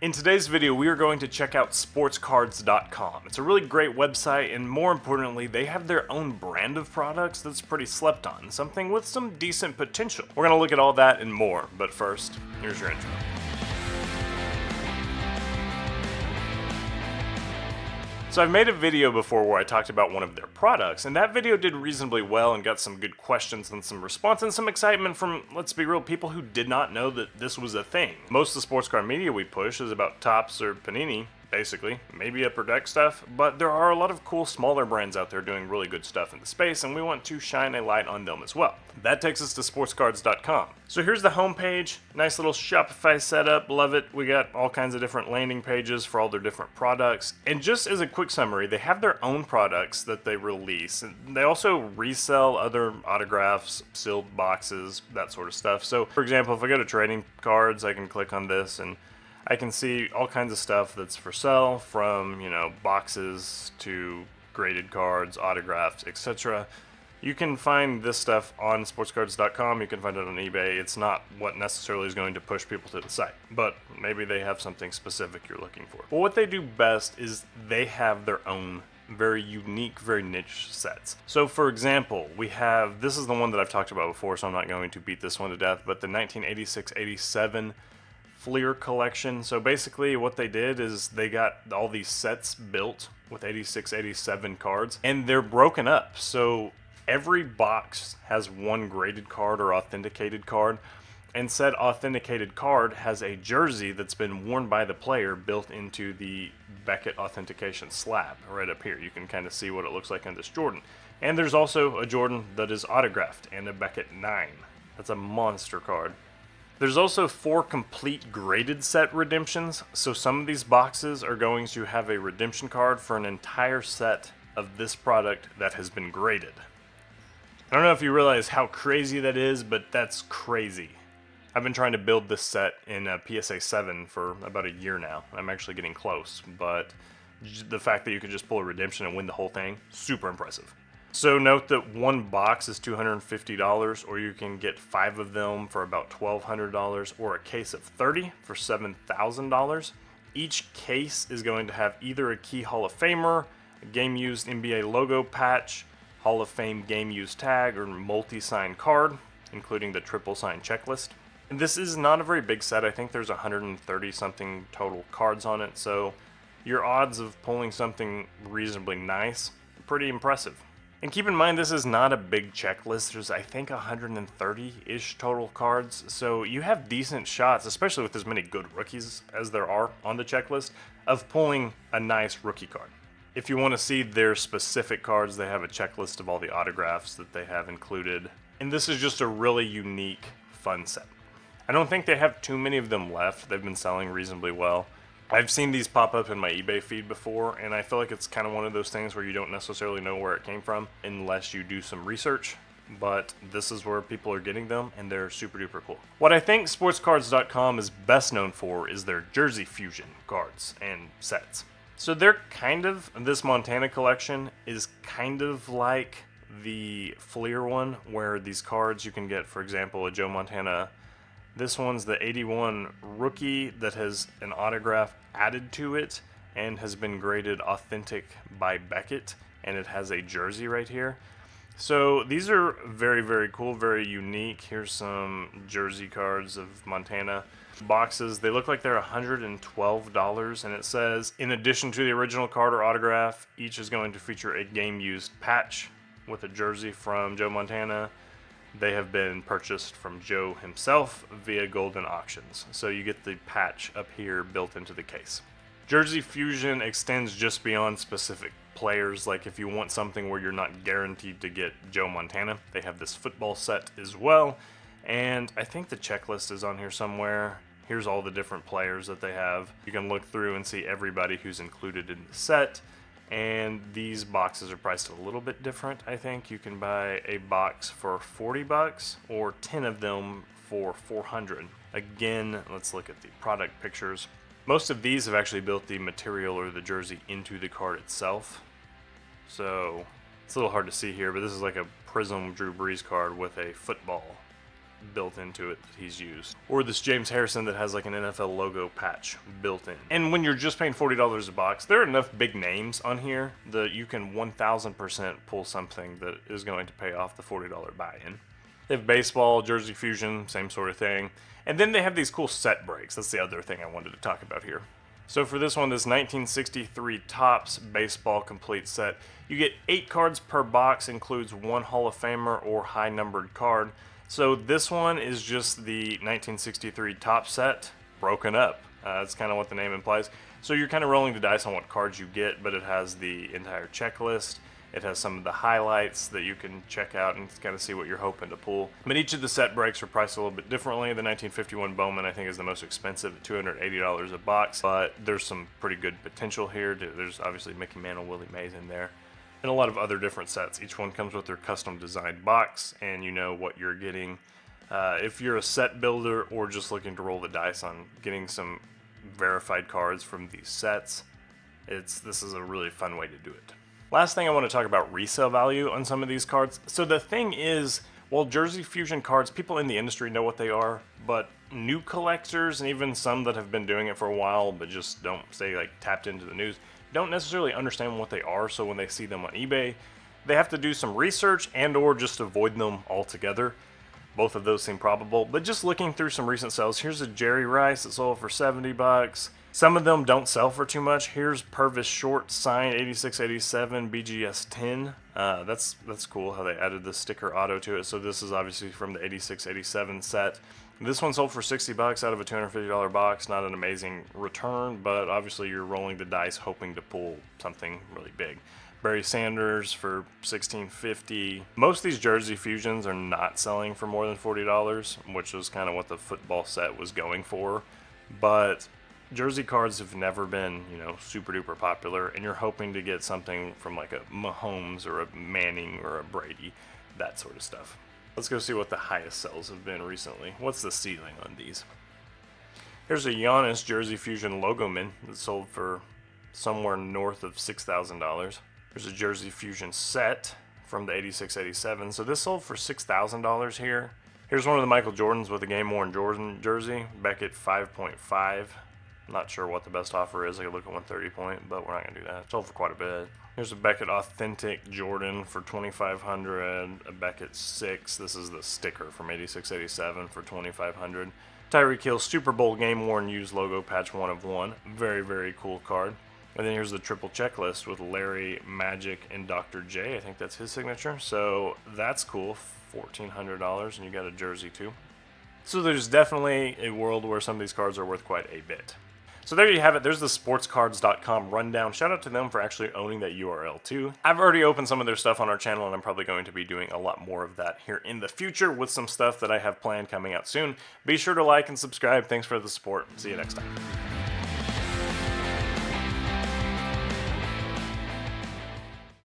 In today's video, we are going to check out sportscards.com. It's a really great website, and more importantly, they have their own brand of products that's pretty slept on, something with some decent potential. We're going to look at all that and more, but first, here's your intro. So I've made a video before where I talked about one of their products, and that video did reasonably well and got some good questions and some response and some excitement from, let's be real, people who did not know that this was a thing. Most of the sports card media we push is about Topps or Panini, basically, maybe Upper Deck stuff, but there are a lot of cool smaller brands out there doing really good stuff in the space, and we want to shine a light on them as well. That takes us to sportscards.com. So here's the homepage, nice little Shopify setup, love it. We got all kinds of different landing pages for all their different products, and just as a quick summary, they have their own products that they release, and they also resell other autographs, sealed boxes, that sort of stuff. So for example, if I go to trading cards, I can click on this and I can see all kinds of stuff that's for sale, from, boxes to graded cards, autographs, etc. You can find this stuff on sportscards.com. You can find it on eBay. It's not what necessarily is going to push people to the site, but maybe they have something specific you're looking for. Well, what they do best is they have their own very unique, very niche sets. So for example, this is the one that I've talked about before, so I'm not going to beat this one to death, but the 1986-87 Fleer collection. So basically what they did is they got all these sets built with 86, 87 cards, and they're broken up. So every box has one graded card or authenticated card, and said authenticated card has a jersey that's been worn by the player built into the Beckett authentication slab right up here. You can kind of see what it looks like on this Jordan. And there's also a Jordan that is autographed and a Beckett 9. That's a monster card. There's also 4 complete graded set redemptions, so some of these boxes are going to have a redemption card for an entire set of this product that has been graded. I don't know if you realize how crazy that is, but that's crazy. I've been trying to build this set in PSA 7 for about a year now. I'm actually getting close, but the fact that you can just pull a redemption and win the whole thing, super impressive. So note that one box is $250, or you can get 5 of them for about $1,200, or a case of 30 for $7,000. Each case is going to have either a Key Hall of Famer, a game-used NBA logo patch, Hall of Fame game-used tag, or multi-sign card, including the triple sign checklist. And this is not a very big set. I think there's 130-something total cards on it, so your odds of pulling something reasonably nice, pretty impressive. And keep in mind, this is not a big checklist. There's, I think, 130-ish total cards. So you have decent shots, especially with as many good rookies as there are on the checklist, of pulling a nice rookie card. If you want to see their specific cards, they have a checklist of all the autographs that they have included. And this is just a really unique, fun set. I don't think they have too many of them left. They've been selling reasonably well. I've seen these pop up in my eBay feed before, and I feel like it's kind of one of those things where you don't necessarily know where it came from unless you do some research, but this is where people are getting them, and they're super duper cool. What I think sportscards.com is best known for is their Jersey Fusion cards and sets. So this Montana collection is kind of like the Fleer one, where these cards you can get, for example, a Joe Montana. This one's the 81 rookie that has an autograph added to it and has been graded authentic by Beckett, and it has a jersey right here. So these are very, very cool, very unique. Here's some jersey cards of Montana. Boxes, they look like they're $112, and it says, in addition to the original card or autograph, each is going to feature a game-used patch with a jersey from Joe Montana. They have been purchased from Joe himself via Golden Auctions. So you get the patch up here built into the case. Jersey Fusion extends just beyond specific players. Like if you want something where you're not guaranteed to get Joe Montana, they have this football set as well. And I think the checklist is on here somewhere. Here's all the different players that they have. You can look through and see everybody who's included in the set. And these boxes are priced a little bit different, I think. You can buy a box for $40 or 10 of them for $400. Again, let's look at the product pictures. Most of these have actually built the material or the jersey into the card itself. So it's a little hard to see here, but this is like a Prism Drew Brees card with a football built into it that he's used. Or this James Harrison that has like an NFL logo patch built in. And when you're just paying $40 a box, there are enough big names on here that you can 1000% pull something that is going to pay off the $40 buy-in. They have baseball, Jersey Fusion, same sort of thing. And then they have these cool set breaks. That's the other thing I wanted to talk about here. So for this one, this 1963 Topps baseball complete set, you get 8 cards per box, includes 1 Hall of Famer or high numbered card. So this one is just the 1963 Topps set broken up. That's kind of what the name implies. So you're kind of rolling the dice on what cards you get, but it has the entire checklist. It has some of the highlights that you can check out and kind of see what you're hoping to pull. But each of the set breaks are priced a little bit differently. The 1951 Bowman, I think, is the most expensive at $280 a box. But there's some pretty good potential here. There's obviously Mickey Mantle, Willie Mays in there, and a lot of other different sets. Each one comes with their custom designed box, and you know what you're getting. If you're a set builder or just looking to roll the dice on getting some verified cards from these sets, this is a really fun way to do it. Last thing I want to talk about resale value on some of these cards. So the thing is, well, Jersey Fusion cards, people in the industry know what they are, but new collectors and even some that have been doing it for a while but just don't stay like tapped into the news, don't necessarily understand what they are. So when they see them on eBay, they have to do some research and or just avoid them altogether. Both of those seem probable, but just looking through some recent sales, here's a Jerry Rice that sold for $70. Some of them don't sell for too much. Here's Purvis Short signed 86-87 BGS 10. That's cool how they added the sticker auto to it. So this is obviously from the 86-87 set. This one sold for $60 out of a $250 box. Not an amazing return, but obviously you're rolling the dice hoping to pull something really big. Barry Sanders for $16.50. Most of these Jersey Fusions are not selling for more than $40, which is kind of what the football set was going for. But Jersey cards have never been, super duper popular, and you're hoping to get something from like a Mahomes or a Manning or a Brady, that sort of stuff. Let's go see what the highest sells have been recently. What's the ceiling on these? Here's a Giannis Jersey Fusion Logoman that sold for somewhere north of $6,000. There's a Jersey Fusion set from the 86-87. So this sold for $6,000 here. Here's one of the Michael Jordans with a game-worn Jordan jersey, Beckett 5.5. Not sure what the best offer is. I could look at 130 point, but we're not going to do that. Sold for quite a bit. Here's a Beckett Authentic Jordan for $2,500. A Beckett 6. This is the sticker from 86-87 for $2,500. Tyreek Hill Super Bowl game-worn used logo patch 1 of 1. Very, very cool card. And then here's the triple checklist with Larry, Magic, and Dr. J. I think that's his signature. So that's cool. $1,400, and you got a jersey too. So there's definitely a world where some of these cards are worth quite a bit. So there you have it. There's the sportscards.com rundown. Shout out to them for actually owning that URL too. I've already opened some of their stuff on our channel, and I'm probably going to be doing a lot more of that here in the future with some stuff that I have planned coming out soon. Be sure to like and subscribe. Thanks for the support. See you next time.